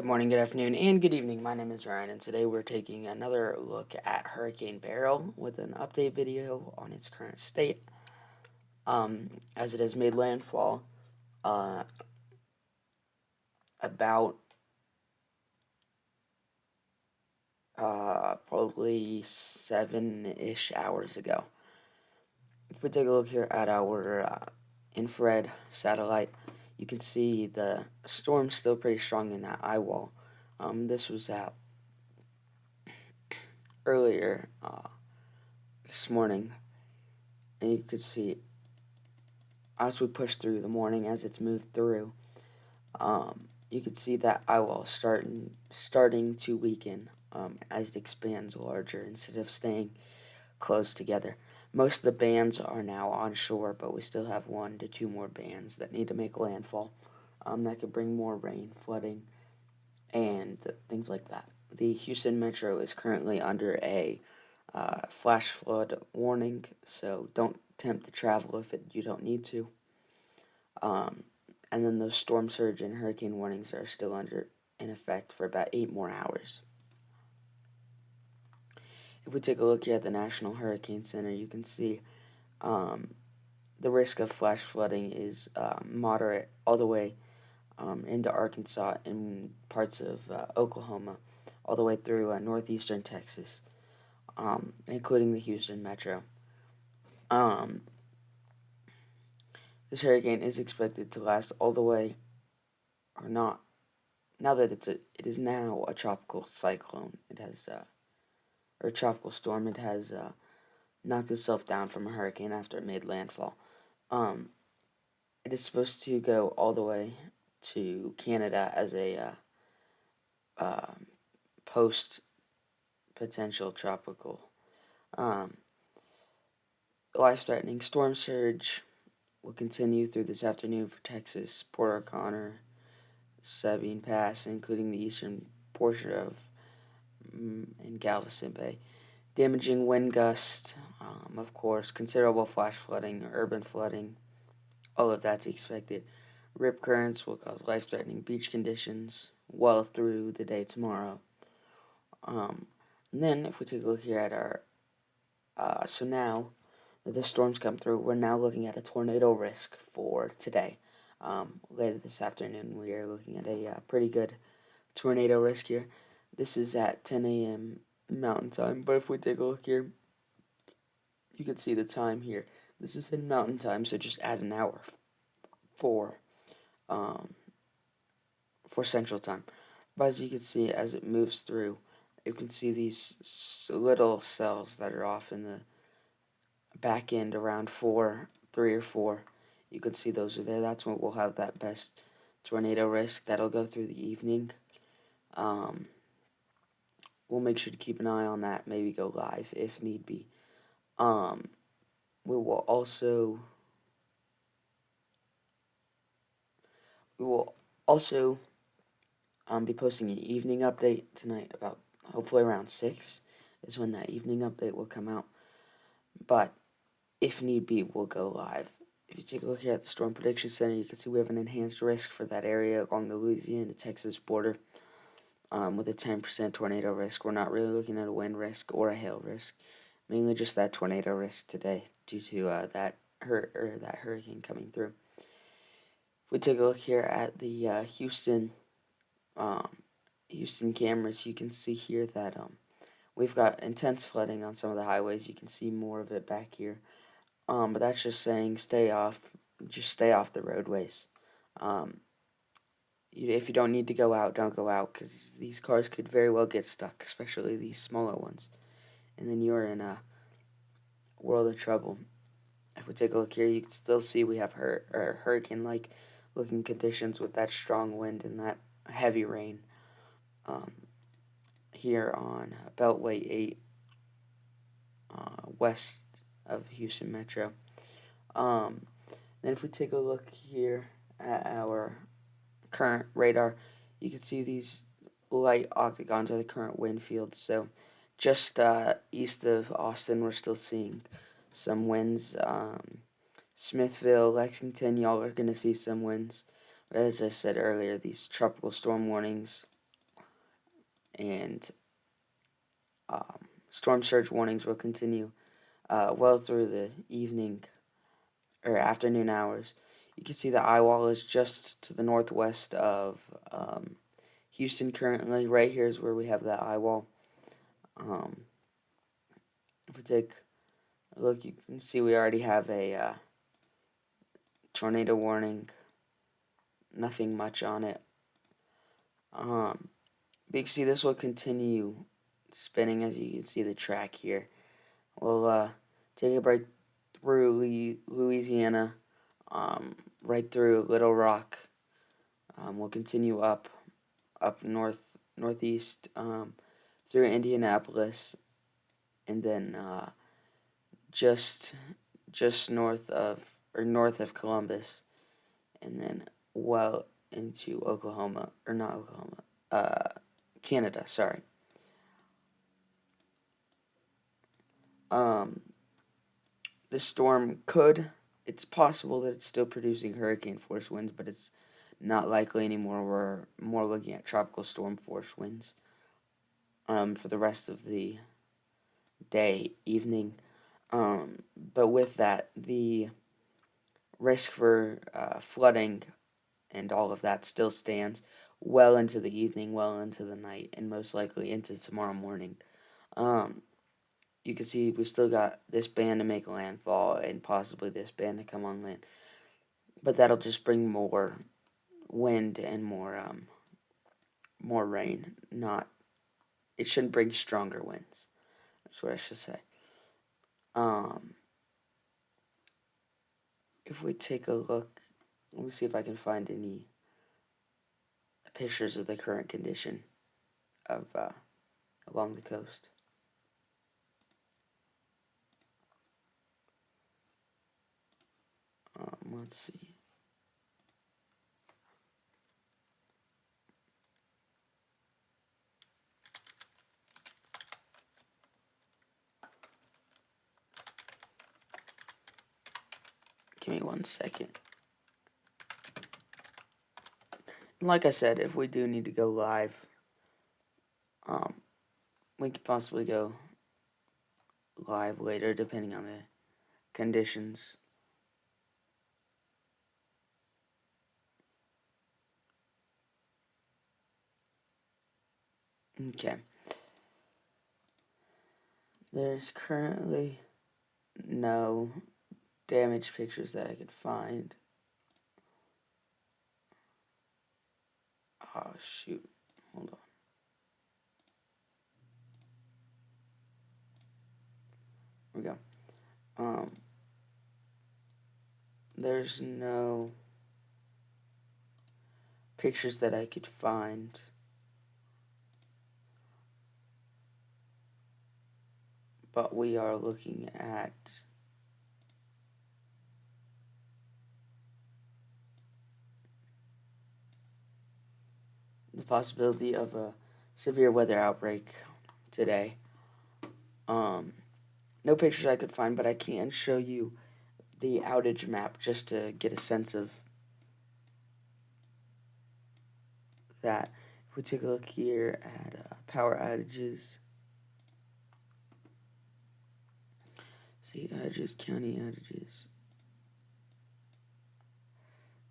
morning, good afternoon, and good evening. My name is Ryan, and today we're taking another look at Hurricane Beryl with an update video on its current state. As it has made landfall uh, about probably 7-ish hours ago. If we take a look here at our infrared satellite, you can see the storm's still pretty strong in that eye wall. This was out earlier this morning, and you could see as we push through the morning, as it's moved through, you could see that eye wall starting to weaken as it expands larger instead of staying close together. Most of the bands are now on shore, but we still have 1 to 2 more bands that need to make landfall. That could bring more rain, flooding, and things like that. The Houston Metro is currently under a flash flood warning, so don't attempt to travel if you don't need to. And then those storm surge and hurricane warnings are still in effect for about 8 more hours. If we take a look here at the National Hurricane Center, you can see the risk of flash flooding is moderate all the way into Arkansas and parts of Oklahoma, all the way through northeastern Texas, including the Houston Metro. This hurricane is expected to last all the way, or not. Now that it is now a tropical cyclone. It has or a tropical storm. It has knocked itself down from a hurricane after it made landfall. It is supposed to go all the way to Canada as a post potential tropical. Life-threatening storm surge will continue through this afternoon for Texas, Port O'Connor, Sabine Pass, including the eastern portion of in Galveston Bay. Damaging wind gusts, of course, considerable flash flooding, urban flooding, all of that's expected. Rip currents will cause life-threatening beach conditions well through the day tomorrow. And then if we take a look here at our, so now that the storms come through, we're now looking at a tornado risk for today. Later this afternoon, we are looking at a pretty good tornado risk here. This is at 10 a.m. Mountain Time, but if we take a look here, you can see the time here. This is in Mountain Time, so just add an hour for Central Time. But as you can see, as it moves through, you can see these little cells that are off in the back end around 3 or 4. You can see those are there. That's when we'll have that best tornado risk. That'll go through the evening. We'll make sure to keep an eye on that, maybe go live if need be. We will also be posting an evening update tonight about hopefully around 6 is when that evening update will come out. But if need be, we'll go live. If you take a look here at the Storm Prediction Center, you can see we have an enhanced risk for that area along the Louisiana-Texas border with a 10% tornado risk. We're not really looking at a wind risk or a hail risk, mainly just that tornado risk today due to that hurricane coming through. If we take a look here at the Houston cameras, you can see here that we've got intense flooding on some of the highways. You can see more of it back here. But that's just saying stay off the roadways. If you don't need to go out, don't go out, because these cars could very well get stuck, especially these smaller ones. And then you're in a world of trouble. If we take a look here, you can still see we have hurricane-like looking conditions with that strong wind and that heavy rain here on Beltway 8 west of Houston Metro. Then if we take a look here at our current radar, you can see these light octagons are the current wind fields. So just east of Austin, we're still seeing some winds. Smithville, Lexington, y'all are going to see some winds. As I said earlier, these tropical storm warnings and storm surge warnings will continue well through the evening or afternoon hours. You can see the eye wall is just to the northwest of Houston currently. Right here is where we have that eye wall. If we take a look, you can see we already have a tornado warning. Nothing much on it. But you can see this will continue spinning, as you can see the track here. We'll take it right through Louisiana, right through Little Rock. We'll continue up northeast through Indianapolis, and then just north of Columbus, and then well into Oklahoma, or not Oklahoma, Canada. Sorry. This storm it's possible that it's still producing hurricane force winds, but it's not likely anymore. We're more looking at tropical storm force winds for the rest of the day, evening. But with that, the risk for flooding and all of that still stands well into the evening, well into the night, and most likely into tomorrow morning. You can see we still got this band to make landfall and possibly this band to come on land. But that'll just bring more wind and more rain. It shouldn't bring stronger winds. That's what I should say. If we take a look, let me see if I can find any pictures of the current condition of along the coast. Let's see. Give me 1 second. Like I said, if we do need to go live, we could possibly go live later, depending on the conditions. Okay. There's currently no damaged pictures that I could find. Oh, shoot. Hold on. Here we go. There's no pictures that I could find. But we are looking at the possibility of a severe weather outbreak today. No pictures I could find, but I can show you the outage map just to get a sense of that. If we take a look here at power outages, state outages, county outages.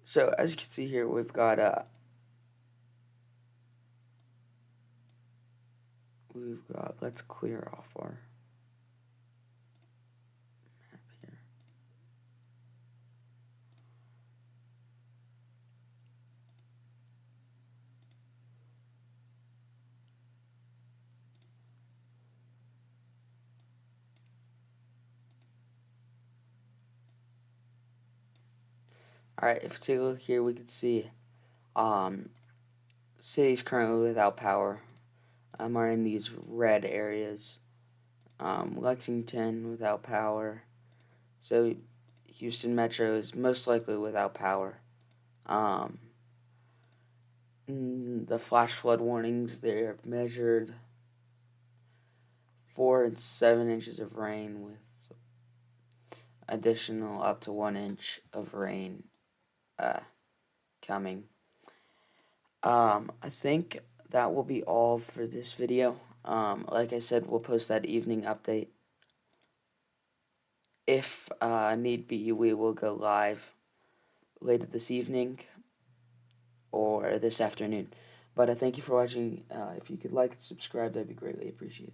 So as you can see here, we've got let's clear off our map here. Alright, if we take a look here, we can see cities currently without power are in these red areas. Lexington without power. So Houston Metro is most likely without power. The flash flood warnings, they're measured 4 and 7 inches of rain with additional up to 1 inch of rain coming. I think that will be all for this video. Like I said, we'll post that evening update. If need be, we will go live later this evening or this afternoon. But thank you for watching. If you could like and subscribe, that'd be greatly appreciated.